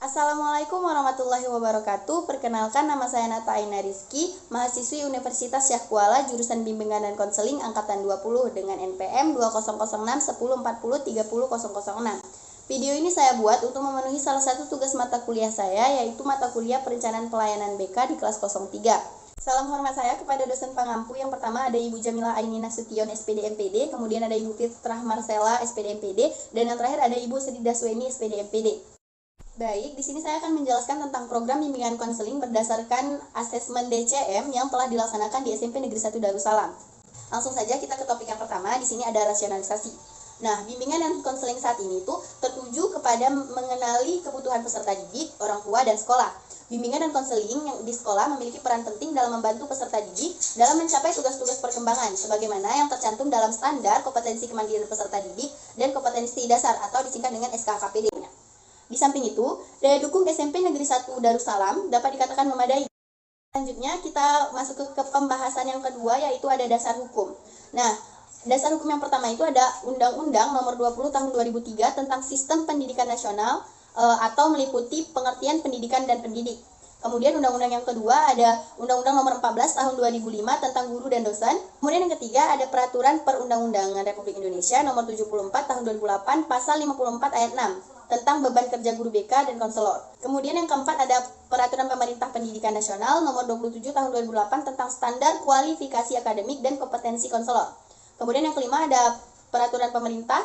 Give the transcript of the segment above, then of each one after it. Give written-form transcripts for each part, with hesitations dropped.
Assalamualaikum warahmatullahi wabarakatuh. Perkenalkan, nama saya Nata Aina Rizky, mahasiswi Universitas Syah Kuala, jurusan Bimbingan dan Konseling angkatan 20 dengan NPM 2006 1040 30 006. Video ini saya buat untuk memenuhi salah satu tugas mata kuliah saya, yaitu mata kuliah Perencanaan Pelayanan BK di kelas 03. Salam hormat saya kepada dosen pengampu. Yang pertama ada Ibu Jamilah Aini Nasution SPD MPD, kemudian ada Ibu Fitrah Marcella SPD MPD, dan yang terakhir ada Ibu Sri Dasweni SPD MPD. Baik, di sini saya akan menjelaskan tentang program bimbingan konseling berdasarkan asesmen DCM yang telah dilaksanakan di SMP Negeri 1 Darussalam. Langsung saja kita ke topik yang pertama. Di sini ada rasionalisasi. Nah, bimbingan dan konseling saat ini tuh tertuju kepada mengenali kebutuhan peserta didik, orang tua, dan sekolah. Bimbingan dan konseling yang di sekolah memiliki peran penting dalam membantu peserta didik dalam mencapai tugas-tugas perkembangan, sebagaimana yang tercantum dalam standar kompetensi kemandirian peserta didik dan kompetensi dasar atau disingkat dengan SKKPD-nya. Di samping itu, daya dukung SMP Negeri 1 Darussalam dapat dikatakan memadai. Selanjutnya kita masuk ke pembahasan yang kedua, yaitu ada dasar hukum. Nah, dasar hukum yang pertama itu ada Undang-Undang Nomor 20 Tahun 2003 tentang Sistem Pendidikan Nasional atau meliputi pengertian pendidikan dan pendidik. Kemudian undang-undang yang kedua ada Undang-Undang Nomor 14 Tahun 2005 tentang guru dan dosen. Kemudian yang ketiga ada Peraturan Perundang-undangan Republik Indonesia Nomor 74 Tahun 2008 Pasal 54 Ayat 6 tentang beban kerja guru BK dan konselor. Kemudian yang keempat ada Peraturan Pemerintah Pendidikan Nasional Nomor 27 Tahun 2008 tentang standar kualifikasi akademik dan kompetensi konselor. Kemudian yang kelima ada Peraturan Pemerintah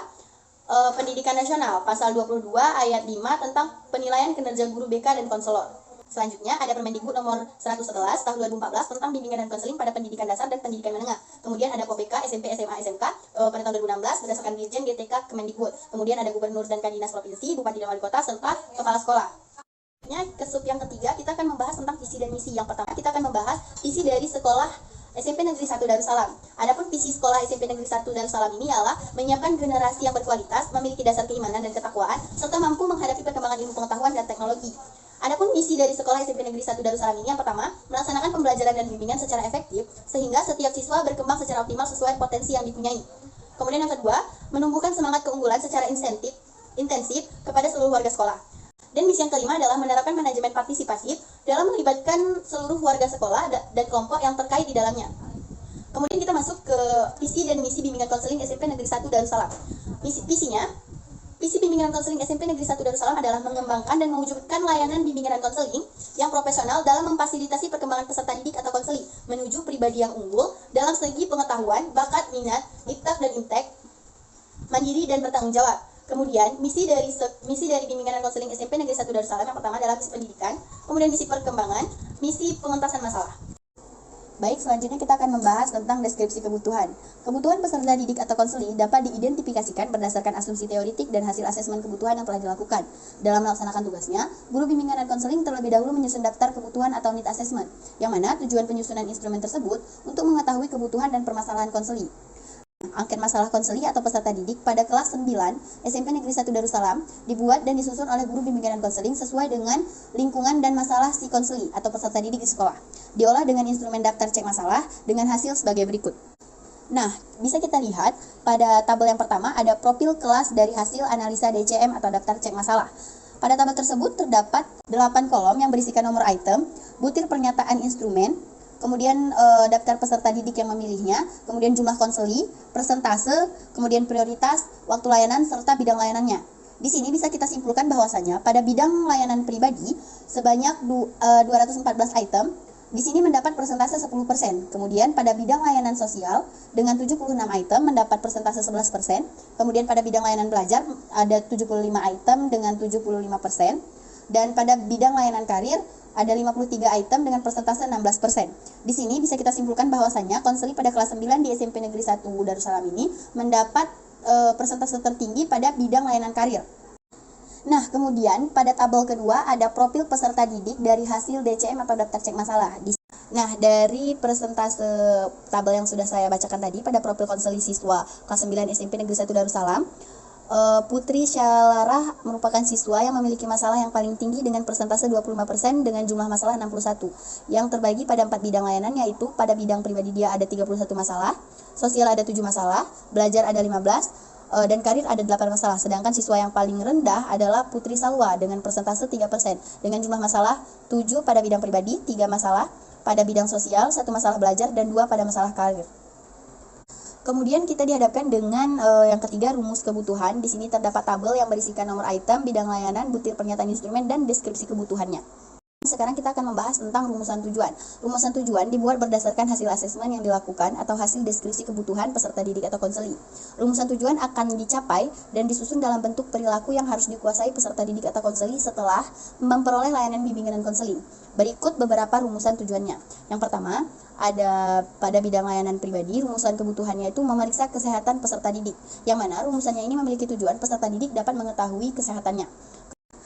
Pendidikan Nasional Pasal 22 Ayat 5 tentang penilaian kinerja guru BK dan konselor. Selanjutnya ada Permendikbud Nomor 111 Tahun 2014 tentang bimbingan dan konseling pada pendidikan dasar dan pendidikan menengah. Kemudian ada POPK SMP SMA SMK pada tahun 2016 berdasarkan Dirjen GTK Kemendikbud. Kemudian ada Gubernur dan Kadinas Provinsi, Bupati dan Wali Kota serta Kepala Sekolah. Ke sub yang ketiga kita akan membahas tentang visi dan misi. Yang pertama kita akan membahas visi dari sekolah SMP Negeri 1 Darussalam. Adapun visi sekolah SMP Negeri 1 Darussalam ini ialah menyiapkan generasi yang berkualitas, memiliki dasar keimanan dan ketakwaan, serta mampu menghadapi perkembangan ilmu pengetahuan dan teknologi. Adapun misi dari sekolah SMP Negeri 1 Darussalam ini yang pertama, melaksanakan pembelajaran dan bimbingan secara efektif sehingga setiap siswa berkembang secara optimal sesuai potensi yang dipunyai. Kemudian yang kedua, menumbuhkan semangat keunggulan secara intensif kepada seluruh warga sekolah. Dan misi yang kelima adalah menerapkan manajemen partisipasif dalam melibatkan seluruh warga sekolah dan kelompok yang terkait di dalamnya. Kemudian kita masuk ke visi dan misi bimbingan konseling SMP Negeri 1 Darussalam. Visi bimbingan dan konseling SMP Negeri 1 Darussalam adalah mengembangkan dan mewujudkan layanan bimbingan dan konseling yang profesional dalam memfasilitasi perkembangan peserta didik atau konseli menuju pribadi yang unggul dalam segi pengetahuan, bakat, minat, iptak dan intek, mandiri dan bertanggung jawab. Kemudian misi dari bimbingan dan konseling SMP Negeri 1 Darussalam yang pertama adalah misi pendidikan, kemudian misi perkembangan, misi pengentasan masalah. Baik, selanjutnya kita akan membahas tentang deskripsi kebutuhan. Kebutuhan peserta didik atau konseli dapat diidentifikasikan berdasarkan asumsi teoritik dan hasil asesmen kebutuhan yang telah dilakukan. Dalam melaksanakan tugasnya, guru bimbingan dan konseling terlebih dahulu menyusun daftar kebutuhan atau need assessment, yang mana tujuan penyusunan instrumen tersebut untuk mengetahui kebutuhan dan permasalahan konseli. Angket masalah konseli atau peserta didik pada kelas 9 SMP Negeri 1 Darussalam dibuat dan disusun oleh guru bimbingan dan konseling sesuai dengan lingkungan dan masalah si konseli atau peserta didik di sekolah. Diolah dengan instrumen daftar cek masalah dengan hasil sebagai berikut. Nah, bisa kita lihat pada tabel yang pertama ada profil kelas dari hasil analisa DCM atau daftar cek masalah. Pada tabel tersebut terdapat 8 kolom yang berisikan nomor item, butir pernyataan instrumen, kemudian daftar peserta didik yang memilihnya, kemudian jumlah konseli, persentase, kemudian prioritas, waktu layanan, serta bidang layanannya. Di sini bisa kita simpulkan bahwasanya pada bidang layanan pribadi sebanyak 214 item, di sini mendapat persentase 10%. Kemudian pada bidang layanan sosial dengan 76 item mendapat persentase 11%. Kemudian pada bidang layanan belajar ada 75 item dengan 75%. Dan pada bidang layanan karir ada 53 item dengan persentase 16%. Di sini bisa kita simpulkan bahwasanya konseli pada kelas 9 di SMP Negeri 1 Darussalam ini mendapat persentase tertinggi pada bidang layanan karir. Nah, kemudian pada tabel kedua ada profil peserta didik dari hasil DCM atau daftar cek masalah. Nah, dari persentase tabel yang sudah saya bacakan tadi pada profil konseli siswa kelas 9 SMP Negeri 1 Darussalam, Putri Syalarah merupakan siswa yang memiliki masalah yang paling tinggi dengan persentase 25% dengan jumlah masalah 61 yang terbagi pada 4 bidang layanan, yaitu pada bidang pribadi dia ada 31 masalah, sosial ada 7 masalah, belajar ada 15, dan karir ada 8 masalah. Sedangkan siswa yang paling rendah adalah Putri Salwa dengan persentase 3%, dengan jumlah masalah 7 pada bidang pribadi, 3 masalah pada bidang sosial, 1 masalah belajar, dan 2 pada masalah karir. Kemudian kita dihadapkan dengan yang ketiga, rumus kebutuhan. Di sini terdapat tabel yang berisikan nomor item, bidang layanan, butir pernyataan instrumen, dan deskripsi kebutuhannya. Sekarang kita akan membahas tentang rumusan tujuan. Rumusan tujuan dibuat berdasarkan hasil asesmen yang dilakukan atau hasil deskripsi kebutuhan peserta didik atau konseling. Rumusan tujuan akan dicapai dan disusun dalam bentuk perilaku yang harus dikuasai peserta didik atau konseling setelah memperoleh layanan bimbingan dan konseling. Berikut beberapa rumusan tujuannya. Yang pertama, ada pada bidang layanan pribadi, rumusan kebutuhannya itu memeriksa kesehatan peserta didik, yang mana rumusannya ini memiliki tujuan peserta didik dapat mengetahui kesehatannya.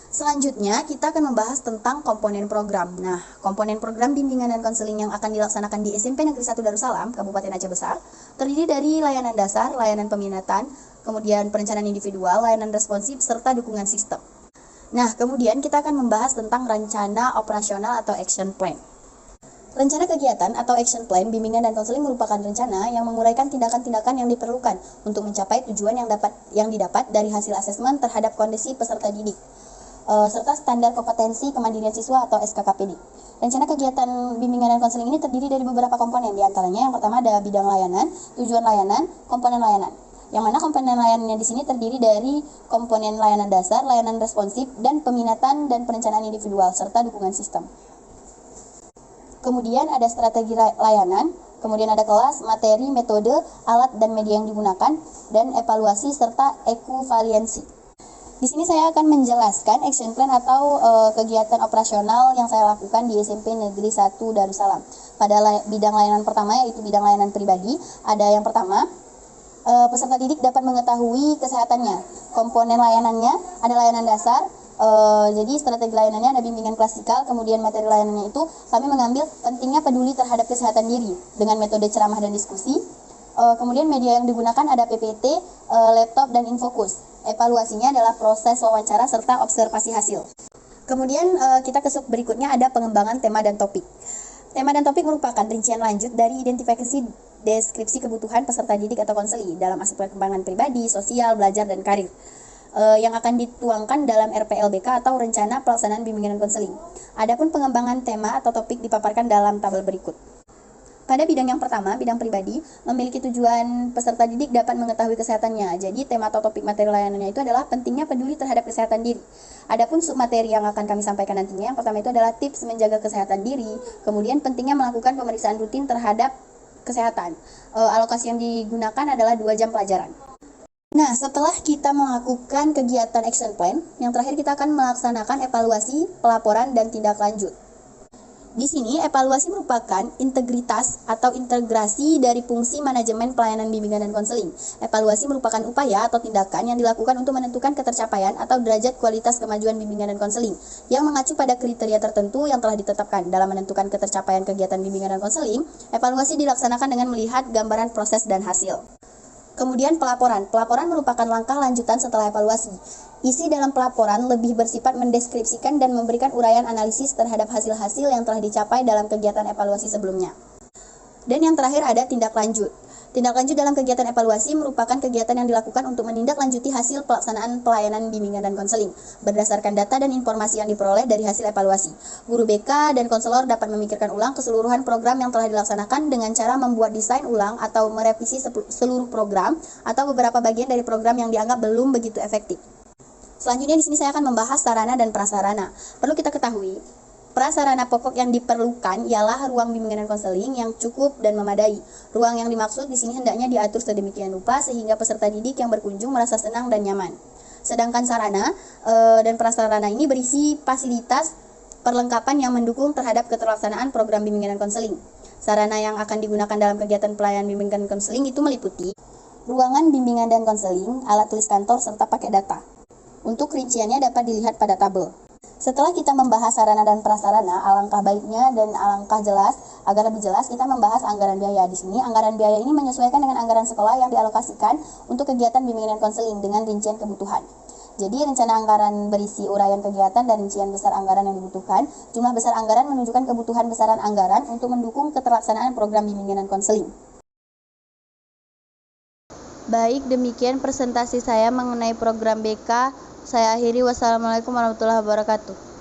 Selanjutnya, kita akan membahas tentang komponen program. Nah, komponen program bimbingan dan konseling yang akan dilaksanakan di SMP Negeri 1 Darussalam, Kabupaten Aceh Besar, terdiri dari layanan dasar, layanan peminatan, kemudian perencanaan individual, layanan responsif, serta dukungan sistem. Nah, kemudian kita akan membahas tentang rencana operasional atau action plan. Rencana kegiatan atau action plan bimbingan dan konseling merupakan rencana yang menguraikan tindakan-tindakan yang diperlukan untuk mencapai tujuan yang didapat dari hasil asesmen terhadap kondisi peserta didik, serta standar kompetensi kemandirian siswa atau SKKPD. Rencana kegiatan bimbingan dan konseling ini terdiri dari beberapa komponen, diantaranya yang pertama ada bidang layanan, tujuan layanan, komponen layanan. Yang mana komponen layanannya di sini terdiri dari komponen layanan dasar, layanan responsif, dan peminatan dan perencanaan individual, serta dukungan sistem. Kemudian ada strategi layanan, kemudian ada kelas, materi, metode, alat, dan media yang digunakan, dan evaluasi serta ekuvaliensi. Di sini saya akan menjelaskan action plan atau kegiatan operasional yang saya lakukan di SMP Negeri 1 Darussalam. Pada bidang layanan pertama, yaitu bidang layanan pribadi, ada yang pertama, peserta didik dapat mengetahui kesehatannya. Komponen layanannya ada layanan dasar, jadi strategi layanannya ada bimbingan klasikal, kemudian materi layanannya itu kami mengambil pentingnya peduli terhadap kesehatan diri dengan metode ceramah dan diskusi. Kemudian media yang digunakan ada PPT, laptop, dan infokus. Evaluasinya adalah proses wawancara serta observasi hasil. Kemudian kita ke sub berikutnya ada pengembangan tema dan topik. Tema dan topik merupakan rincian lanjut dari identifikasi deskripsi kebutuhan peserta didik atau konseling dalam aspek perkembangan pribadi, sosial, belajar, dan karir, yang akan dituangkan dalam RPLBK atau Rencana Pelaksanaan Bimbingan dan Konseling. Adapun pengembangan tema atau topik dipaparkan dalam tabel berikut. Pada bidang yang pertama, bidang pribadi, memiliki tujuan peserta didik dapat mengetahui kesehatannya. Jadi, tema atau topik materi layanannya itu adalah pentingnya peduli terhadap kesehatan diri. Adapun submateri yang akan kami sampaikan nantinya, yang pertama itu adalah tips menjaga kesehatan diri, kemudian pentingnya melakukan pemeriksaan rutin terhadap kesehatan. Alokasi yang digunakan adalah 2 jam pelajaran. Nah, setelah kita melakukan kegiatan action plan, yang terakhir kita akan melaksanakan evaluasi, pelaporan, dan tindak lanjut. Di sini, evaluasi merupakan integritas atau integrasi dari fungsi manajemen pelayanan bimbingan dan konseling. Evaluasi merupakan upaya atau tindakan yang dilakukan untuk menentukan ketercapaian atau derajat kualitas kemajuan bimbingan dan konseling yang mengacu pada kriteria tertentu yang telah ditetapkan. Dalam menentukan ketercapaian kegiatan bimbingan dan konseling, evaluasi dilaksanakan dengan melihat gambaran proses dan hasil. Kemudian pelaporan. Pelaporan merupakan langkah lanjutan setelah evaluasi. Isi dalam pelaporan lebih bersifat mendeskripsikan dan memberikan uraian analisis terhadap hasil-hasil yang telah dicapai dalam kegiatan evaluasi sebelumnya. Dan yang terakhir ada tindak lanjut. Tindak lanjut dalam kegiatan evaluasi merupakan kegiatan yang dilakukan untuk menindaklanjuti hasil pelaksanaan pelayanan bimbingan dan konseling berdasarkan data dan informasi yang diperoleh dari hasil evaluasi. Guru BK dan konselor dapat memikirkan ulang keseluruhan program yang telah dilaksanakan dengan cara membuat desain ulang atau merevisi seluruh program atau beberapa bagian dari program yang dianggap belum begitu efektif. Selanjutnya di sini saya akan membahas sarana dan prasarana. Perlu kita ketahui, prasarana pokok yang diperlukan ialah ruang bimbingan dan konseling yang cukup dan memadai. Ruang yang dimaksud di sini hendaknya diatur sedemikian rupa sehingga peserta didik yang berkunjung merasa senang dan nyaman. Sedangkan sarana dan prasarana ini berisi fasilitas perlengkapan yang mendukung terhadap keterlaksanaan program bimbingan dan konseling. Sarana yang akan digunakan dalam kegiatan pelayanan bimbingan dan konseling itu meliputi ruangan bimbingan dan konseling, alat tulis kantor, serta paket data. Untuk rinciannya dapat dilihat pada tabel. Setelah kita membahas sarana dan prasarana, alangkah baiknya dan alangkah jelas, agar lebih jelas kita membahas anggaran biaya. Di sini anggaran biaya ini menyesuaikan dengan anggaran sekolah yang dialokasikan untuk kegiatan bimbingan dan konseling dengan rincian kebutuhan. Jadi rencana anggaran berisi uraian kegiatan dan rincian besar anggaran yang dibutuhkan. Jumlah besar anggaran menunjukkan kebutuhan besaran anggaran untuk mendukung keterlaksanaan program bimbingan dan konseling. Baik, demikian presentasi saya mengenai program BK. Saya akhiri. Wassalamualaikum warahmatullahi wabarakatuh.